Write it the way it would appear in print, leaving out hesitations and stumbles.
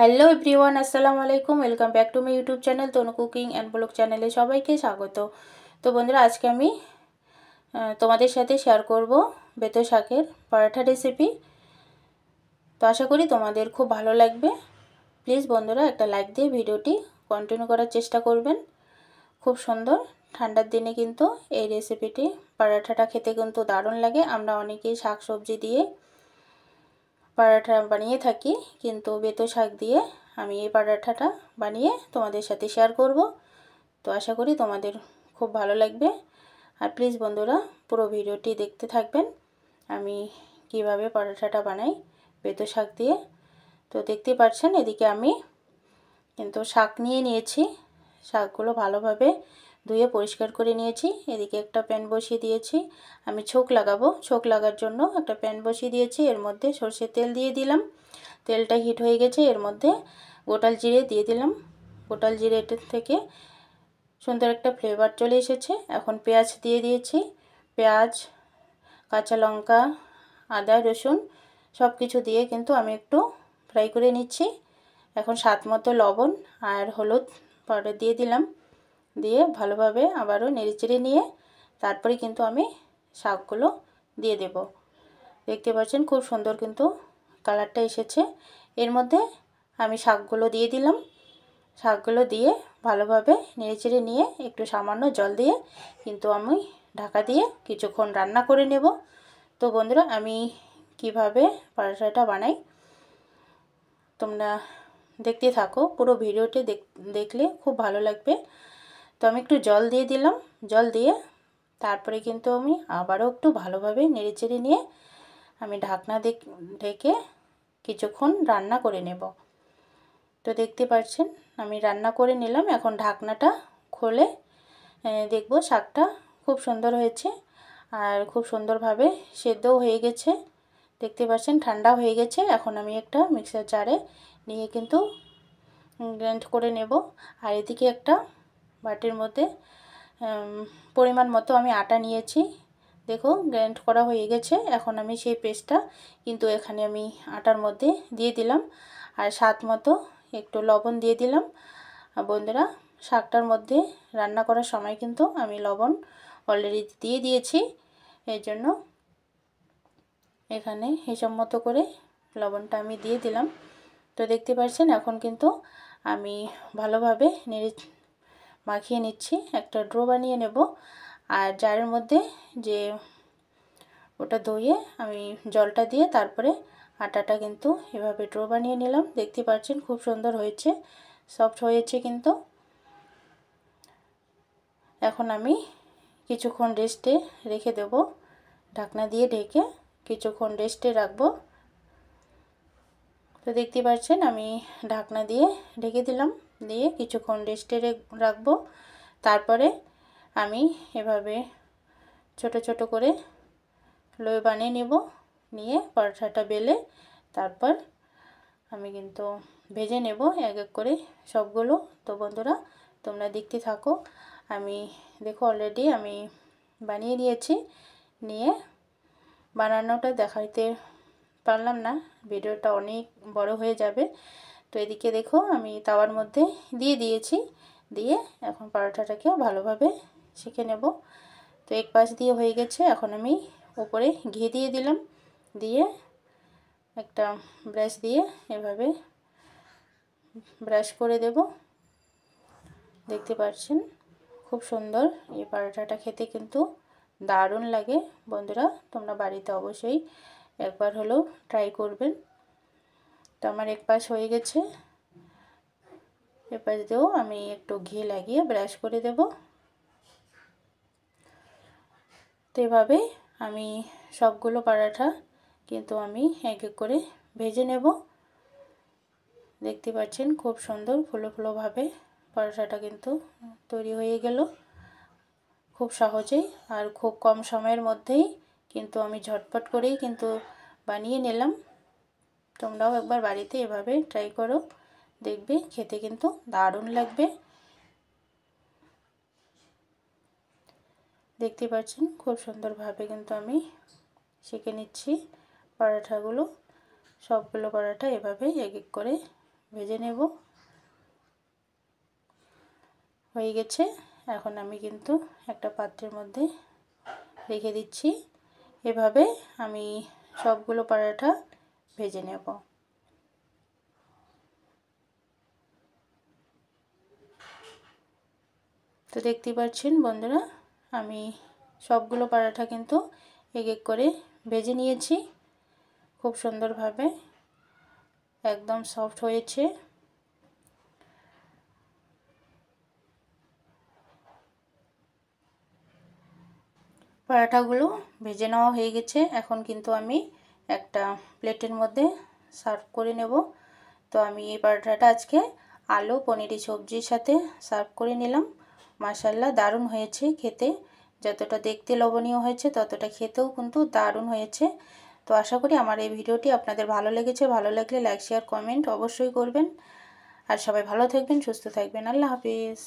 Hello everyone, আসসালামু আলাইকুম। Welcome back to my YouTube channel Tanu cooking and blog চ্যানেলে সবাইকে স্বাগত। তো বন্ধুরা, আজকে আমি তোমাদের সাথে শেয়ার করব বেতো শাকের পরাঠা রেসিপি। তো আশা করি তোমাদের খুব ভালো লাগবে। প্লিজ বন্ধুরা একটা লাইক দিয়ে ভিডিওটি কন্টিনিউ করার চেষ্টা করবেন। খুব সুন্দর, ঠান্ডার দিনে কিন্তু এই রেসিপিটি পরাঠাটা খেতে কিন্তু দারুণ লাগে। আমরা অনেকেই শাক সবজি দিয়ে পরাঠা বানিয়ে থাকি, কিন্তু বেতো শাক দিয়ে আমি এই পরাঠাটা বানিয়ে তোমাদের সাথে শেয়ার করব। তো আশা করি তোমাদের খুব ভালো লাগবে। আর প্লিজ বন্ধুরা পুরো ভিডিওটি দেখতে থাকবেন, আমি কিভাবে পরাঠাটা বানাই বেতো শাক দিয়ে। তো দেখতে পাচ্ছেন এদিকে আমি কিন্তু শাক নিয়ে নিয়েছি। শাকগুলো ভালোভাবে ধুয়ে পরিষ্কার করে নিয়েছি। এদিকে একটা প্যান বসিয়ে দিয়েছি, আমি ছোক লাগাবো। ছোক লাগার জন্য একটা প্যান বসিয়ে দিয়েছি, এর মধ্যে সরষের তেল দিয়ে দিলাম। তেলটা হিট হয়ে গেছে, এর মধ্যে গোটাল জিরে দিয়ে দিলাম। গোটাল জিরে থেকে সুন্দর একটা ফ্লেভার চলে এসেছে। এখন পেঁয়াজ দিয়ে দিয়েছি। পেঁয়াজ, কাঁচা লঙ্কা, আদা, রসুন সব কিছু দিয়ে কিন্তু আমি একটু ফ্রাই করে নিচ্ছি। এখন স্বাদ মতো লবণ আর হলুদ পাউডার দিয়ে দিলাম। দিয়ে ভালোভাবে আবারও নেড়েচেড়ে নিয়ে তারপরে কিন্তু আমি শাকগুলো দিয়ে দেব। দেখতে পাচ্ছেন খুব সুন্দর কিন্তু কালারটা এসেছে। এর মধ্যে আমি শাকগুলো দিয়ে দিলাম। শাকগুলো দিয়ে ভালোভাবে নেড়েচেড়ে নিয়ে একটু সামান্য জল দিয়ে কিন্তু আমি ঢাকা দিয়ে কিছুক্ষণ রান্না করে নেব। তো বন্ধুরা, আমি কিভাবে পরাঠাটা বানাই তোমরা দেখতে থাকো, পুরো ভিডিওটি দেখলে খুব ভালো লাগবে। তো আমি একটু জল দিয়ে দিলাম। জল দিয়ে তারপরে কিন্তু আমি আবারও একটু ভালোভাবে নেড়েচেড়ে নিয়ে আমি ঢাকনা ঢেকে কিছুক্ষণ রান্না করে নেব। তো দেখতে পাচ্ছেন আমি রান্না করে নিলাম। এখন ঢাকনাটা খুলে দেখব শাকটা খুব সুন্দর হয়েছে আর খুব সুন্দরভাবে সেদ্ধও হয়ে গেছে। দেখতে পাচ্ছেন ঠান্ডা হয়ে গেছে। এখন আমি একটা মিক্সার জারে নিয়ে কিন্তু গ্রাইন্ড করে নেব। আর এদিকে একটা বাটির মধ্যে পরিমাণ মতো আমি আটা নিয়েছি। দেখো গ্রাইন্ড করা হয়ে গেছে। এখন আমি সেই পেস্টটা কিন্তু এখানে আমি আটার মধ্যে দিয়ে দিলাম। আর স্বাদ মতো একটু লবণ দিয়ে দিলাম। বন্ধুরা, শাকটার মধ্যে রান্না করার সময় কিন্তু আমি লবণ অলরেডি দিয়ে দিয়েছি, এই জন্য এখানে হিসাব মতো করে লবণটা আমি দিয়ে দিলাম। তো দেখতে পাচ্ছেন এখন কিন্তু আমি ভালোভাবে মাখিয়ে নিচ্ছি। একটা ড্রো বানিয়ে নেব। আর জারের মধ্যে যে ওটা ধুয়ে আমি জলটা দিয়ে তারপরে আটাটা কিন্তু এভাবে ড্রো বানিয়ে নিলাম। দেখতে পাচ্ছেন খুব সুন্দর হয়েছে, সফট হয়েছে কিন্তু। এখন আমি কিছুক্ষণ রেস্টে রেখে দেব, ঢাকনা দিয়ে ঢেকে কিছুক্ষণ রেস্টে রাখবো। তো দেখতে পাচ্ছেন আমি ঢাকনা দিয়ে ঢেকে দিলাম, দিয়ে কিছুক্ষণ রেস্টে রাখবো। তারপরে আমি এভাবে ছোট ছোট করে লোই বানিয়ে নেব। নিয়ে পরোটাটা বেলে তারপর আমি কিন্তু ভেজে নেব এক এক করে সবগুলো। তো বন্ধুরা তোমরা দেখতে থাকো। আমি দেখো অলরেডি আমি বানিয়ে নিয়েছি। নিয়ে বানানোটা দেখাইতে পারলাম না, ভিডিওটা অনেক বড় হয়ে যাবে। তো এদিকে দেখো আমি তাওয়ার মধ্যে দিয়ে দিয়েছি। দিয়ে এখন পরোটাটাকে ভালোভাবে সেঁকে নেব। তো এক পাশ দিয়ে হয়ে গেছে। এখন আমি উপরে ঘি দিয়ে দিলাম। দিয়ে একটা ব্রাশ দিয়ে এভাবে ব্রাশ করে দেব। দেখতে পাচ্ছেন খুব সুন্দর এই পরোটাটা খেতে কিন্তু দারুণ লাগে। বন্ধুরা তোমরা বাড়িতে অবশ্যই একবার হলেও ট্রাই করবেন। তো আমার এক পাশ হয়ে গেছে, এপাশ দিয়েও আমি একটু ঘি লাগিয়ে ব্রাশ করে দেব। তো এভাবে আমি সবগুলো পরোটা কিন্তু আমি এক এক করে ভেজে নেব। দেখতে পাচ্ছেন খুব সুন্দর ফুলো ফুলোভাবে পরোটাটা কিন্তু তৈরি হয়ে গেল খুব সহজেই আর খুব কম সময়ের মধ্যেই কিন্তু আমি ঝটপট করেই কিন্তু বানিয়ে নিলাম। তোমরাও একবার বাড়িতে এভাবে ট্রাই করো, দেখবে খেতে কিন্তু দারুণ লাগবে। দেখতে পাচ্ছেন খুব সুন্দরভাবে কিন্তু আমি সেঁকে নিচ্ছি পরোটাগুলো। সবগুলো পরোটা এভাবে এক এক করে ভেজে নেব। হয়ে গেছে। এখন আমি কিন্তু একটা পাত্রের মধ্যে রেখে দিচ্ছি। এভাবে আমি সবগুলো পরোটা ভেজে নেব। তো দেখতেই পাচ্ছেন বন্ধুরা, আমি সবগুলো পরোটা কিন্তু এক এক করে ভেজে নিয়েছি। খুব সুন্দরভাবে একদম সফট হয়েছে। পরোটাগুলো ভেজে নেওয়া হয়ে গেছে। এখন কিন্তু আমি একটা প্লেটের মধ্যে সার্ভ করে নেব। তো আমি এই পরোটাটা আজকে আলু পনিরের সবজির সাথে সার্ভ করে নিলাম। মাশাআল্লাহ দারুণ হয়েছে খেতে। যতটা দেখতে লোভনীয় হয়েছে ততটা খেতেও কিন্তু দারুণ হয়েছে। তো আশা করি আমার এই ভিডিওটি আপনাদের ভালো লেগেছে। ভালো লাগলে লাইক শেয়ার কমেন্ট অবশ্যই করবেন। আর সবাই ভালো থাকবেন, সুস্থ থাকবেন। আল্লাহ হাফিজ।